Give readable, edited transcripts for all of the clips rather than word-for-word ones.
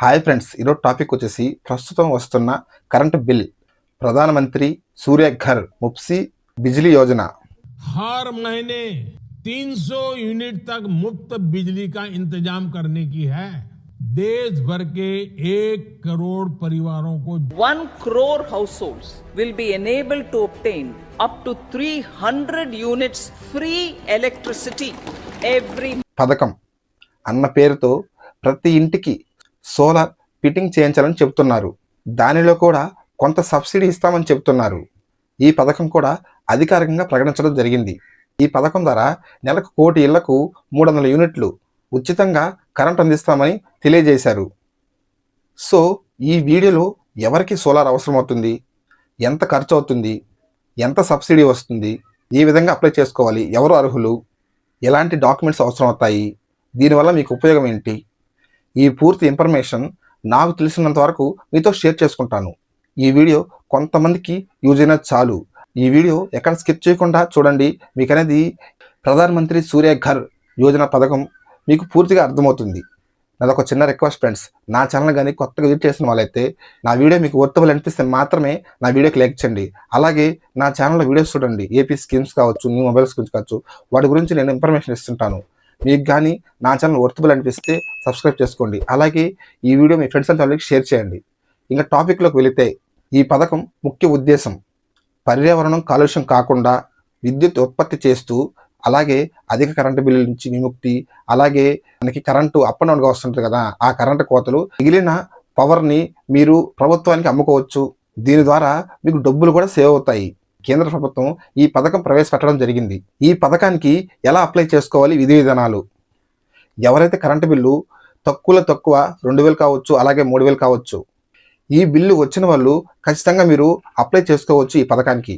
Hi friends, ఈరోజు topic వచ్చేసి ప్రస్తుతం వస్తున్న కరెంట్ బిల్. ప్రధానమంత్రి సూర్య ఘర్ ముఫ్తీ బిజిలీ యోజన. हर महीने 300 यूनिट तक मुफ्त बिजली का इंतजाम करने की है। देश भर के 1 करोड़ परिवारों को 1 crore households will be enabled to obtain up to 300 units free electricity every పథకం అన్న పేరుతో ప్రతి ఇంటికి సోలార్ ఫిట్టింగ్ చేయించాలని చెబుతున్నారు. దానిలో కూడా కొంత సబ్సిడీ ఇస్తామని చెబుతున్నారు. ఈ పథకం కూడా అధికారికంగా ప్రకటించడం జరిగింది. ఈ పథకం ద్వారా నెలకు 1 కోటి ఇళ్లకు 300 యూనిట్లు ఉచితంగా కరెంట్ అందిస్తామని తెలియజేశారు. సో ఈ వీడియోలో ఎవరికి సోలార్ అవసరం అవుతుంది, ఎంత ఖర్చు అవుతుంది, ఎంత సబ్సిడీ వస్తుంది, ఏ విధంగా అప్లై చేసుకోవాలి, ఎవరు అర్హులు, ఎలాంటి డాక్యుమెంట్స్ అవసరం అవుతాయి, దీనివల్ల మీకు ఉపయోగం ఏంటి, ఈ పూర్తి ఇన్ఫర్మేషన్ నాకు తెలిసినంత వరకు మీతో షేర్ చేసుకుంటాను. ఈ వీడియో కొంతమందికి యూజ్ అయినా చాలు. ఈ వీడియో ఎక్కడ స్కిప్ చేయకుండా చూడండి. మీకు అనేది ప్రధానమంత్రి సూర్య ఘర్ యోజన పథకం మీకు పూర్తిగా అర్థమవుతుంది. నాదొక చిన్న రిక్వెస్ట్ ఫ్రెండ్స్, నా ఛానల్ కానీ కొత్తగా విజిట్ చేసిన వాళ్ళైతే నా వీడియో మీకు వర్తబుల్ అనిపిస్తే మాత్రమే నా వీడియోకి లైక్ చేయండి. అలాగే నా ఛానల్లో వీడియోస్ చూడండి. ఏపీ స్కీమ్స్ కావచ్చు, న్యూ మొబైల్స్ గురించి కావచ్చు, వాటి గురించి నేను ఇన్ఫర్మేషన్ ఇస్తుంటాను. మీకు కానీ నా ఛానల్ వర్తబుల్ అనిపిస్తే సబ్స్క్రైబ్ చేసుకోండి. అలాగే ఈ వీడియో మీ ఫ్రెండ్స్ అండ్ ఫ్యామిలీకి షేర్ చేయండి. ఇంకా టాపిక్లోకి వెళితే, ఈ పథకం ముఖ్య ఉద్దేశం పర్యావరణం కాలుష్యం కాకుండా విద్యుత్ ఉత్పత్తి చేస్తూ, అలాగే అధిక కరెంటు బిల్లుల నుంచి విముక్తి, అలాగే మనకి కరెంటు అప్ అండ్ డౌన్గా వస్తుంటుంది కదా, ఆ కరెంటు కోతలు, మిగిలిన పవర్ని మీరు ప్రభుత్వానికి అమ్ముకోవచ్చు. దీని ద్వారా మీకు డబ్బులు కూడా సేవ్ అవుతాయి. కేంద్ర ప్రభుత్వం ఈ పథకం ప్రవేశపెట్టడం జరిగింది. ఈ పథకానికి ఎలా అప్లై చేసుకోవాలి, విధి విధానాలు. ఎవరైతే కరెంటు బిల్లు తక్కువ 2,000 కావచ్చు, అలాగే 3,000 కావచ్చు, ఈ బిల్లు వచ్చిన వాళ్ళు ఖచ్చితంగా మీరు అప్లై చేసుకోవచ్చు ఈ పథకానికి.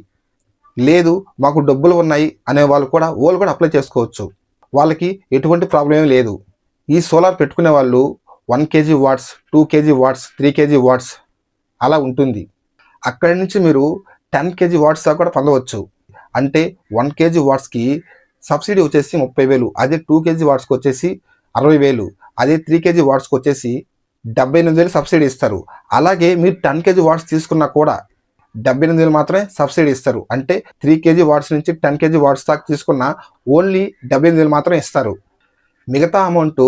లేదు మాకు డబ్బులు ఉన్నాయి అనే వాళ్ళు కూడా అప్లై చేసుకోవచ్చు. వాళ్ళకి ఎటువంటి ప్రాబ్లం లేదు. ఈ సోలార్ పెట్టుకునే వాళ్ళు 1 kg వాట్స్, 2 kg వాట్స్, 3 kg వాట్స్ అలా ఉంటుంది. అక్కడి నుంచి మీరు 10 kg వాట్స్ దాకా కూడా పొందవచ్చు. అంటే 1 kg వాట్స్కి సబ్సిడీ వచ్చేసి 30,000, అదే 2 kg వాట్స్కి వచ్చేసి 60,000, అదే 3 kg వాట్స్కి వచ్చేసి 78,000 సబ్సిడీ ఇస్తారు. అలాగే మీరు 10 kg వాట్స్ తీసుకున్నా కూడా 78,000 మాత్రమే సబ్సిడీ ఇస్తారు. అంటే 3 kg వాట్స్ నుంచి 10 kg వాట్స్ దాకా తీసుకున్న ఓన్లీ 78,000 మాత్రమే ఇస్తారు. మిగతా అమౌంట్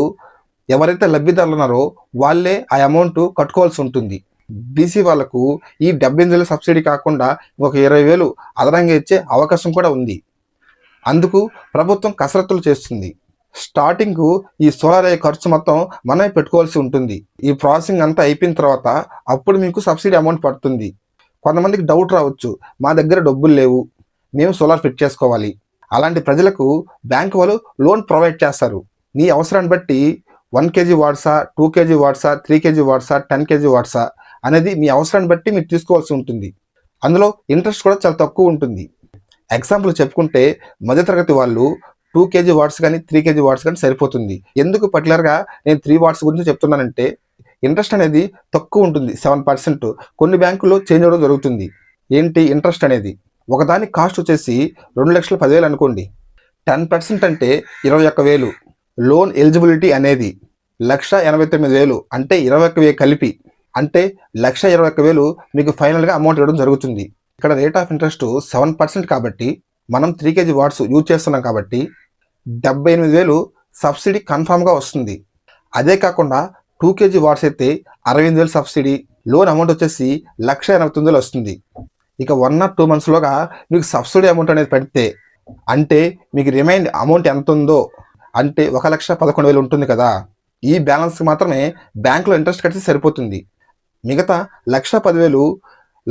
ఎవరైతే లబ్ధిదారులు ఉన్నారో వాళ్ళే ఆ అమౌంట్ కట్టుకోవాల్సి ఉంటుంది. బీసీ వాళ్ళకు ఈ 78,000 సబ్సిడీ కాకుండా ఒక 20,000 అదనంగా ఇచ్చే అవకాశం కూడా ఉంది. అందుకు ప్రభుత్వం కసరత్తులు చేస్తుంది. స్టార్టింగ్ ఈ సోలార్ అయ్యే ఖర్చు మొత్తం మనమే పెట్టుకోవాల్సి ఉంటుంది. ఈ ప్రాసెసింగ్ అంతా అయిపోయిన తర్వాత అప్పుడు మీకు సబ్సిడీ అమౌంట్ పడుతుంది. కొంతమందికి డౌట్ రావచ్చు, మా దగ్గర డబ్బులు లేవు, మేము సోలార్ ఫిట్ చేసుకోవాలి. అలాంటి ప్రజలకు బ్యాంక్ వాళ్ళు లోన్ ప్రొవైడ్ చేస్తారు. మీ అవసరాన్ని బట్టి 1 kg వాట్సా, 2 kg వాట్సా, 3 kg వాట్సా, 10 kg వాట్సా అనేది మీ అవసరాన్ని బట్టి మీరు తీసుకోవాల్సి ఉంటుంది. అందులో ఇంట్రెస్ట్ కూడా చాలా తక్కువ ఉంటుంది. ఎగ్జాంపుల్ చెప్పుకుంటే మధ్యతరగతి వాళ్ళు 2 kg వాట్స్ కానీ 3 kg వాట్స్ కానీ సరిపోతుంది. ఎందుకు పర్టికులర్గా నేను 3 వాట్స్ గురించి చెప్తున్నానంటే, ఇంట్రెస్ట్ అనేది తక్కువ ఉంటుంది, 7%. కొన్ని బ్యాంకుల్లో చేంజ్ అవ్వడం జరుగుతుంది. ఏంటి ఇంట్రెస్ట్ అనేది? ఒకదాని కాస్ట్ వచ్చేసి 2,10,000 అనుకోండి. 10% అంటే 21,000. లోన్ ఎలిజిబిలిటీ అనేది 1,89,000, అంటే 21,000 కలిపి, అంటే 1,21,000 మీకు ఫైనల్గా అమౌంట్ ఇవ్వడం జరుగుతుంది. ఇక్కడ రేట్ ఆఫ్ ఇంట్రెస్ట్ 7% కాబట్టి మనం 3 kg వాట్స్ యూజ్ చేస్తున్నాం కాబట్టి 78,000 సబ్సిడీ కన్ఫామ్గా వస్తుంది. అదే కాకుండా 2 kg వాట్స్ అయితే 68,000 సబ్సిడీ, లోన్ అమౌంట్ వచ్చేసి 1,89,000 వస్తుంది. ఇక 1 or 2 monthsలోగా మీకు సబ్సిడీ అమౌంట్ అనేది పెడితే, అంటే మీకు రిమైండ్ అమౌంట్ ఎంత ఉందో, అంటే 1,11,000 ఉంటుంది కదా, ఈ బ్యాలెన్స్కి మాత్రమే బ్యాంకులో ఇంట్రెస్ట్ కడితే సరిపోతుంది. మిగతా 1,10,000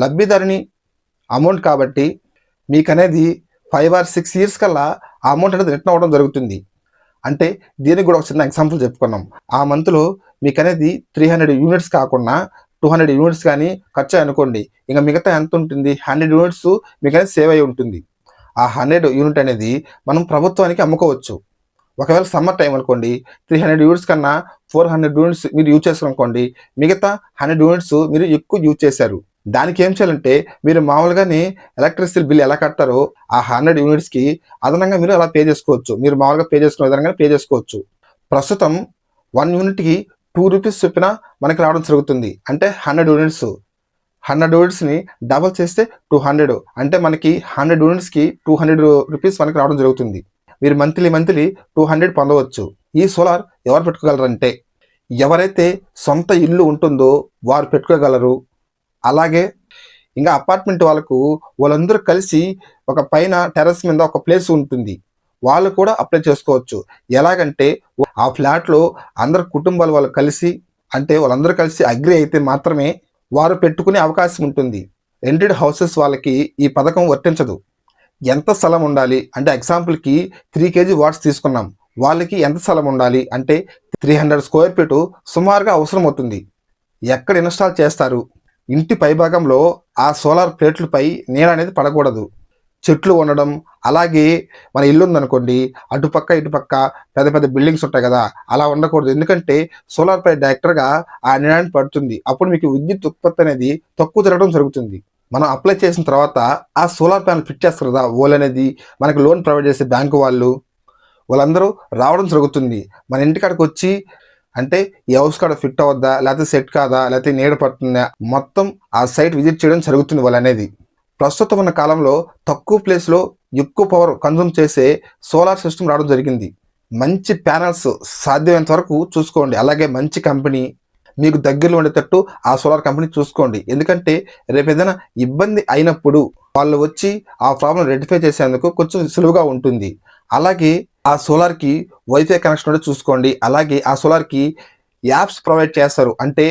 లబ్ధిదారుని అమౌంట్ కాబట్టి మీకు అనేది 5 or 6 years కల్లా ఆ అమౌంట్ అనేది రిటర్న్ అవ్వడం జరుగుతుంది. అంటే దీనికి కూడా ఒక చిన్న ఎగ్జాంపుల్ చెప్పుకున్నాం. ఆ మంత్లో మీకు అనేది 300 యూనిట్స్ కాకుండా 200 యూనిట్స్ కానీ ఖర్చు అనుకోండి, ఇంకా మిగతా ఎంత ఉంటుంది, 100 యూనిట్స్ మీకు అనేది సేవ్ అయి ఉంటుంది. ఆ 100 యూనిట్ అనేది మనం ప్రభుత్వానికి అమ్ముకోవచ్చు. ఒకవేళ సమ్మర్ టైం అనుకోండి, 300 యూనిట్స్ కన్నా 400 యూనిట్స్ మీరు యూజ్ చేస్తారనుకోండి, మిగతా 100 యూనిట్స్ మీరు ఎక్కువ యూజ్ చేశారు. దానికి ఏం చేయాలంటే, మీరు మామూలుగానే ఎలక్ట్రిసిటీ బిల్ ఎలా కట్టారో ఆ 100 యూనిట్స్కి అదనంగా మీరు అలా పే చేసుకోవచ్చు. మీరు మామూలుగా పే చేసుకునే విధంగా పే చేసుకోవచ్చు. ప్రస్తుతం 1 యూనిట్కి రూపీస్ చొప్పున మనకి రావడం జరుగుతుంది. అంటే 100 యూనిట్స్. 100 యూనిట్స్ని డబల్ చేస్తే 200, అంటే మనకి 100 యూనిట్స్కి 200 రూపీస్ మనకి రావడం జరుగుతుంది. మీరు మంత్లీ 200 పొందవచ్చు. ఈ సోలార్ ఎవరు పెట్టుకోగలరంటే ఎవరైతే సొంత ఇల్లు ఉంటుందో వారు పెట్టుకోగలరు. అలాగే ఇంకా అపార్ట్మెంట్ వాళ్ళందరూ కలిసి ఒక పైన టెర్రస్ మీద ఒక ప్లేస్ ఉంటుంది, వాళ్ళు కూడా అప్లై చేసుకోవచ్చు. ఎలాగంటే ఆ ఫ్లాట్లో అందరు కుటుంబాల వాళ్ళు కలిసి, అంటే వాళ్ళందరూ కలిసి అగ్రి అయితే మాత్రమే వారు పెట్టుకునే అవకాశం ఉంటుంది. రెంటెడ్ హౌసెస్ వాళ్ళకి ఈ పథకం వర్తించదు. ఎంత స్థలం ఉండాలి అంటే ఎగ్జాంపుల్కి 3 kg వాట్స్ తీసుకున్నాం, వాళ్ళకి ఎంత స్థలం ఉండాలి అంటే 300 స్క్వేర్ ఫీట్ సుమారుగా అవసరం అవుతుంది. ఎక్కడ ఇన్స్టాల్ చేస్తారు? ఇంటి పైభాగంలో ఆ సోలార్ ప్లేట్లపై నీడ అనేది పడకూడదు. చెట్లు ఉండడం, అలాగే మన ఇల్లు ఉందనుకోండి, అటుపక్క ఇటుపక్క పెద్ద పెద్ద బిల్డింగ్స్ ఉంటాయి కదా, అలా ఉండకూడదు. ఎందుకంటే సోలార్ పై డైరెక్ట్గా ఆ నీడని పడుతుంది. అప్పుడు మీకు విద్యుత్ ఉత్పత్తి అనేది తక్కువ జరగడం జరుగుతుంది. మనం అప్లై చేసిన తర్వాత ఆ సోలార్ ప్యానల్ ఫిట్ చేస్తారు కదా, అనేది మనకి లోన్ ప్రొవైడ్ చేసే బ్యాంకు వాళ్ళందరూ రావడం జరుగుతుంది. మన ఇంటికాడికి వచ్చి అంటే ఈ హౌస్ కాడ ఫిట్ అవద్దా, లేకపోతే సెట్ కాదా, లేకపోతే నీడ పడుతుందా, మొత్తం ఆ సైట్ విజిట్ చేయడం జరుగుతుంది అనేది. ప్రస్తుతం ఉన్న కాలంలో తక్కువ ప్లేస్లో ఎక్కువ పవర్ కన్జ్యూమ్ చేసే సోలార్ సిస్టమ్ రావడం జరిగింది. మంచి ప్యానల్స్ సాధ్యమైనంత వరకు చూసుకోండి. అలాగే మంచి కంపెనీ మీకు దగ్గరలో ఉండేటట్టు ఆ సోలార్ కంపెనీ చూసుకోండి. ఎందుకంటే రేపు ఏదైనా ఇబ్బంది అయినప్పుడు వాళ్ళు వచ్చి ఆ ప్రాబ్లం రెక్టిఫై చేసేందుకు కొంచెం సులువుగా ఉంటుంది. అలాగే ఆ సోలార్కి వైఫై కనెక్షన్ ఉంటే చూసుకోండి. అలాగే ఆ సోలార్కి యాప్స్ ప్రొవైడ్ చేస్తారు. అంటే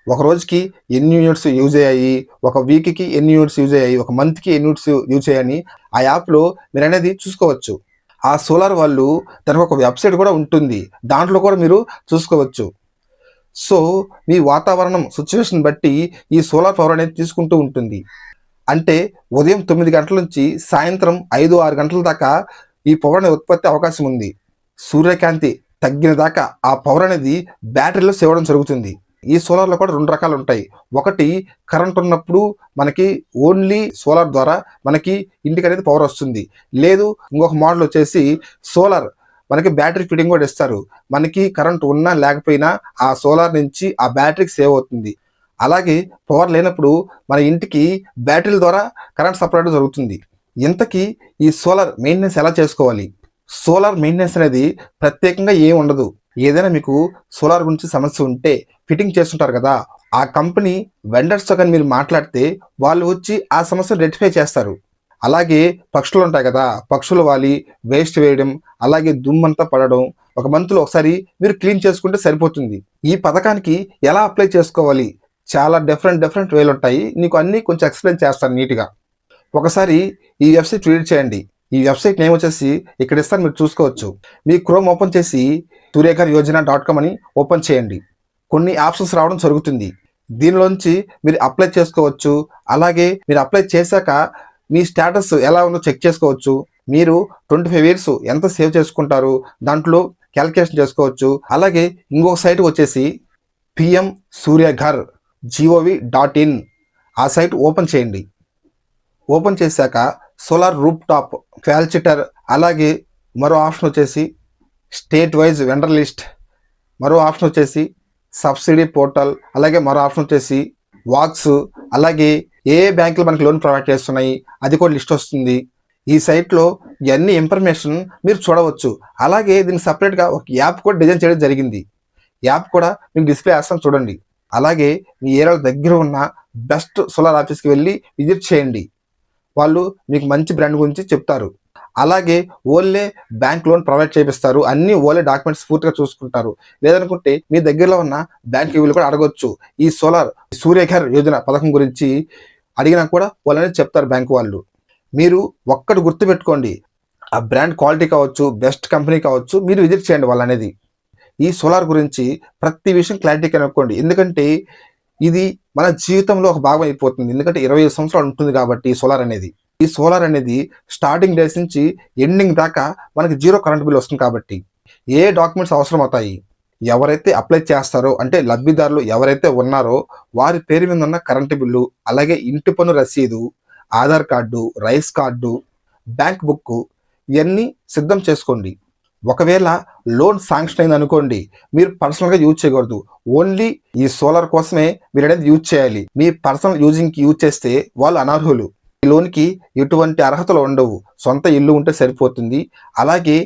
ఒక రోజుకి ఎన్ని యూనిట్స్ యూజ్ అయ్యాయి, ఒక వీక్కి ఎన్ని యూనిట్స్ యూజ్ అయ్యాయి, ఒక మంత్కి ఎన్ని యూనిట్స్ యూజ్ అయ్యాయని ఆ యాప్లో మీరు అనేది చూసుకోవచ్చు. ఆ సోలార్ వాళ్ళు దానికి ఒక వెబ్సైట్ కూడా ఉంటుంది, దాంట్లో కూడా మీరు చూసుకోవచ్చు. సో మీ వాతావరణం సిచ్యువేషన్ బట్టి ఈ సోలార్ పవర్ అనేది తీసుకుంటూ ఉంటుంది. అంటే ఉదయం 9 గంటల నుంచి సాయంత్రం 5-6 గంటల దాకా ఈ పవర్ అనేది ఉత్పత్తి అవకాశం ఉంది. సూర్యకాంతి తగ్గిన దాకా ఆ పవర్ అనేది బ్యాటరీలో సేవ్ అవడం జరుగుతుంది. ఈ సోలార్లో కూడా 2 రకాలు ఉంటాయి. ఒకటి కరెంట్ ఉన్నప్పుడు మనకి ఓన్లీ సోలార్ ద్వారా మనకి ఇంటికి అనేది పవర్ వస్తుంది. లేదు ఇంకొక మోడల్ వచ్చేసి సోలార్ మనకి బ్యాటరీ ఫిట్టింగ్ కూడా ఇస్తారు. మనకి కరెంట్ ఉన్నా లేకపోయినా ఆ సోలార్ నుంచి ఆ బ్యాటరీకి సేవ్ అవుతుంది. అలాగే పవర్ లేనప్పుడు మన ఇంటికి బ్యాటరీల ద్వారా కరెంట్ సప్లై జరుగుతుంది. ఇంతకీ ఈ సోలార్ మెయింటెనెన్స్ ఎలా చేసుకోవాలి? సోలార్ మెయింటెనెన్స్ అనేది ప్రత్యేకంగా ఏం ఉండదు. ఏదైనా మీకు సోలార్ గురించి సమస్య ఉంటే ఫిట్టింగ్ చేస్తుంటారు కదా, ఆ కంపెనీ వెండర్స్తో కానీ మీరు మాట్లాడితే వాళ్ళు వచ్చి ఆ సమస్యను రెక్టిఫై చేస్తారు. అలాగే పక్షులు ఉంటాయి కదా, పక్షులు వాలి వేస్ట్ వేయడం, అలాగే దుమ్మంతా పడడం ఒక మంత్లో ఒకసారి మీరు క్లీన్ చేసుకుంటే సరిపోతుంది. ఈ పథకానికి ఎలా అప్లై చేసుకోవాలి? చాలా డిఫరెంట్ వేలు ఉంటాయి. నీకు అన్నీ కొంచెం ఎక్స్ప్లెయిన్ చేస్తాను నీట్గా. ఒకసారి ఈ వెబ్సైట్ విజిట్ చేయండి. ఈ వెబ్సైట్ నేమ్ వచ్చేసి ఇక్కడ ఇస్తాను, మీరు చూసుకోవచ్చు. మీ క్రోమ్ ఓపెన్ చేసి suryaghar.com అని ఓపెన్ చేయండి. కొన్ని ఆప్షన్స్ రావడం జరుగుతుంది. దీనిలోంచి మీరు అప్లై చేసుకోవచ్చు. అలాగే మీరు అప్లై చేశాక మీ స్టేటస్ ఎలా ఉందో చెక్ చేసుకోవచ్చు. మీరు 25 ఇయర్స్ ఎంత సేవ్ చేసుకుంటారు దాంట్లో క్యాలిక్యులేషన్ చేసుకోవచ్చు. అలాగే ఇంకొక సైట్ వచ్చేసి pmsuryaghar.gov.in ఆ సైట్ ఓపెన్ చేయండి. ఓపెన్ చేశాక సోలార్ రూప్ టాప్ క్వాలిచిటర్, అలాగే మరో ఆప్షన్ వచ్చేసి స్టేట్ వైజ్ వెండర్ లిస్ట్, మరో ఆప్షన్ వచ్చేసి సబ్సిడీ పోర్టల్, అలాగే మరో ఆప్షన్ వచ్చేసి వాక్స్, అలాగే ఏ బ్యాంకులు మనకి లోన్ ప్రొవైడ్ చేస్తున్నాయి అది కూడా లిస్ట్ వస్తుంది. ఈ సైట్లో ఇవన్నీ ఇన్ఫర్మేషన్ మీరు చూడవచ్చు. అలాగే దీనికి సపరేట్గా ఒక యాప్ కూడా డిజైన్ చేయడం జరిగింది. యాప్ కూడా మీకు డిస్ప్లే చేస్తాను చూడండి. అలాగే మీ ఏరియాలో దగ్గర ఉన్న బెస్ట్ సోలార్ ఆఫీస్కి వెళ్ళి విజిట్ చేయండి. వాళ్ళు మీకు మంచి బ్రాండ్ గురించి చెప్తారు. అలాగే ఓన్లే బ్యాంక్ లోన్ ప్రొవైడ్ చేపిస్తారు. అన్ని ఓన్లే డాక్యుమెంట్స్ పూర్తిగా చూసుకుంటారు. లేదనుకుంటే మీ దగ్గరలో ఉన్న బ్యాంక్ వీళ్ళు కూడా అడగొచ్చు. ఈ సోలార్ సూర్యఘర్ యోజన పథకం గురించి అడిగినా కూడా వాళ్ళని చెప్తారు బ్యాంకు వాళ్ళు. మీరు ఒక్కటి గుర్తుపెట్టుకోండి, ఆ బ్రాండ్ క్వాలిటీ కావచ్చు, బెస్ట్ కంపెనీ కావచ్చు, మీరు విజిట్ చేయండి వాళ్ళనేది. ఈ సోలార్ గురించి ప్రతి విషయం క్లారిటీ కనుక్కోండి. ఎందుకంటే ఇది మన జీవితంలో ఒక భాగం అయిపోతుంది. ఎందుకంటే 25 సంవత్సరాలు ఉంటుంది కాబట్టి ఈ సోలార్ అనేది స్టార్టింగ్ డేస్ నుంచి ఎండింగ్ దాకా మనకి 0 కరెంట్ బిల్ వస్తుంది. కాబట్టి ఏ డాక్యుమెంట్స్ అవసరం అవుతాయి? ఎవరైతే అప్లై చేస్తారో అంటే లబ్ధిదారులు ఎవరైతే ఉన్నారో వారి పేరు మీద ఉన్న కరెంటు బిల్లు, అలాగే ఇంటి పన్ను రసీదు, Aadhaar card, rice card, bank book ఇవన్నీ సిద్ధం చేసుకోండి. ఒకవేళ లోన్ శాంక్షన్ అయింది అనుకోండి, మీరు పర్సనల్గా యూజ్ చేయకూడదు. ఓన్లీ ఈ సోలార్ కోసమే మీరు అనేది యూజ్ చేయాలి. మీ పర్సనల్ యూజింగ్కి యూజ్ చేస్తే వాళ్ళు అనర్హులు. ఈ లోన్కి ఎటువంటి అర్హతలు ఉండవు. సొంత ఇల్లు ఉంటే సరిపోతుంది. అలాగే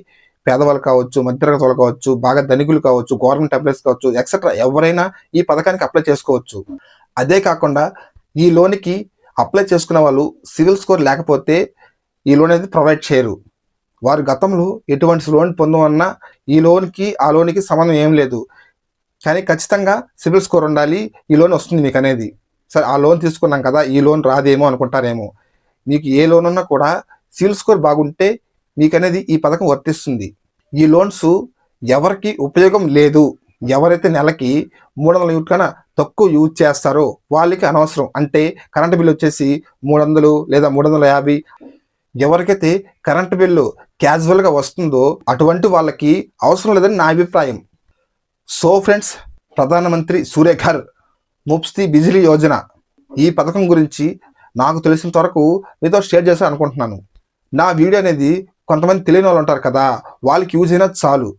పేదవాళ్ళు కావచ్చు, మధ్యతరగతి వాళ్ళు కావచ్చు, బాగా ధనికులు కావచ్చు, గవర్నమెంట్ ఎంప్లాయీస్ కావచ్చు, ఎక్సెట్రా ఎవరైనా ఈ పథకానికి అప్లై చేసుకోవచ్చు. అదే కాకుండా ఈ లోన్కి అప్లై చేసుకున్న వాళ్ళు సివిల్ స్కోర్ లేకపోతే ఈ లోన్ అనేది ప్రొవైడ్ చేయరు. వారు గతంలో ఎటువంటి లోన్ పొందమన్నా ఈ లోన్కి ఆ లోన్కి సంబంధం ఏం లేదు. కానీ ఖచ్చితంగా సివిల్ స్కోర్ ఉండాలి, ఈ లోన్ వస్తుంది మీకు అనేది. సరే, ఆ లోన్ తీసుకున్నాం కదా, ఈ లోన్ రాదేమో అనుకుంటారేమో. మీకు ఏ లోన్ ఉన్నా కూడా సివిల్ స్కోర్ బాగుంటే మీకు అనేది ఈ పథకం వర్తిస్తుంది. ఈ లోన్స్ ఎవరికి ఉపయోగం లేదు, ఎవరైతే నెలకి 300 యూనిట్ కన్నా తక్కువ యూజ్ చేస్తారో వాళ్ళకి అనవసరం. అంటే కరెంటు బిల్లు వచ్చేసి 300 లేదా 350, ఎవరికైతే కరెంటు బిల్లు క్యాజువల్గా వస్తుందో అటువంటి వాళ్ళకి అవసరం లేదని నా అభిప్రాయం. సో ఫ్రెండ్స్, ప్రధానమంత్రి సూర్యఘర్ ముఫ్తీ బిజిలీ యోజన ఈ పథకం గురించి నాకు తెలిసినంత వరకు మీతో షేర్ చేశాను అనుకుంటున్నాను. నా వీడియో అనేది కొంతమంది తెలియని వాళ్ళు ఉంటారు కదా, వాళ్ళకి యూజ్ అయినా చాలు.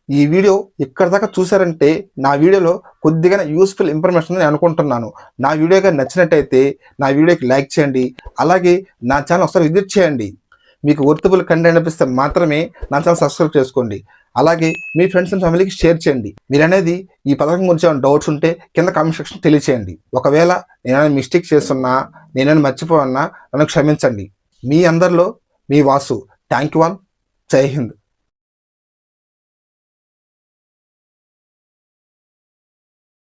ఈ వీడియో ఇక్కడ దాకా చూసారంటే నా వీడియోలో కొద్దిగా యూస్ఫుల్ ఇన్ఫర్మేషన్ నేను అనుకుంటున్నాను. నా వీడియోగా నచ్చినట్టయితే నా వీడియోకి లైక్ చేయండి. అలాగే నా ఛానల్ ఒకసారి విజిట్ చేయండి. మీకు వర్తబుల్ కంటెంట్ అనిపిస్తే మాత్రమే నా ఛానల్ సబ్స్క్రైబ్ చేసుకోండి. అలాగే మీ ఫ్రెండ్స్ అండ్ ఫ్యామిలీకి షేర్ చేయండి. మీరు అనేది ఈ పథకం గురించి ఏమైనా డౌట్స్ ఉంటే కింద కామెంట్ సెక్షన్ తెలియచేయండి. ఒకవేళ నేనైనా మిస్టేక్ చేస్తున్నా, నేనైనా మర్చిపోవన్నా నన్ను క్షమించండి. మీ అందరిలో మీ వాసు. Thank you all. జై హింద్.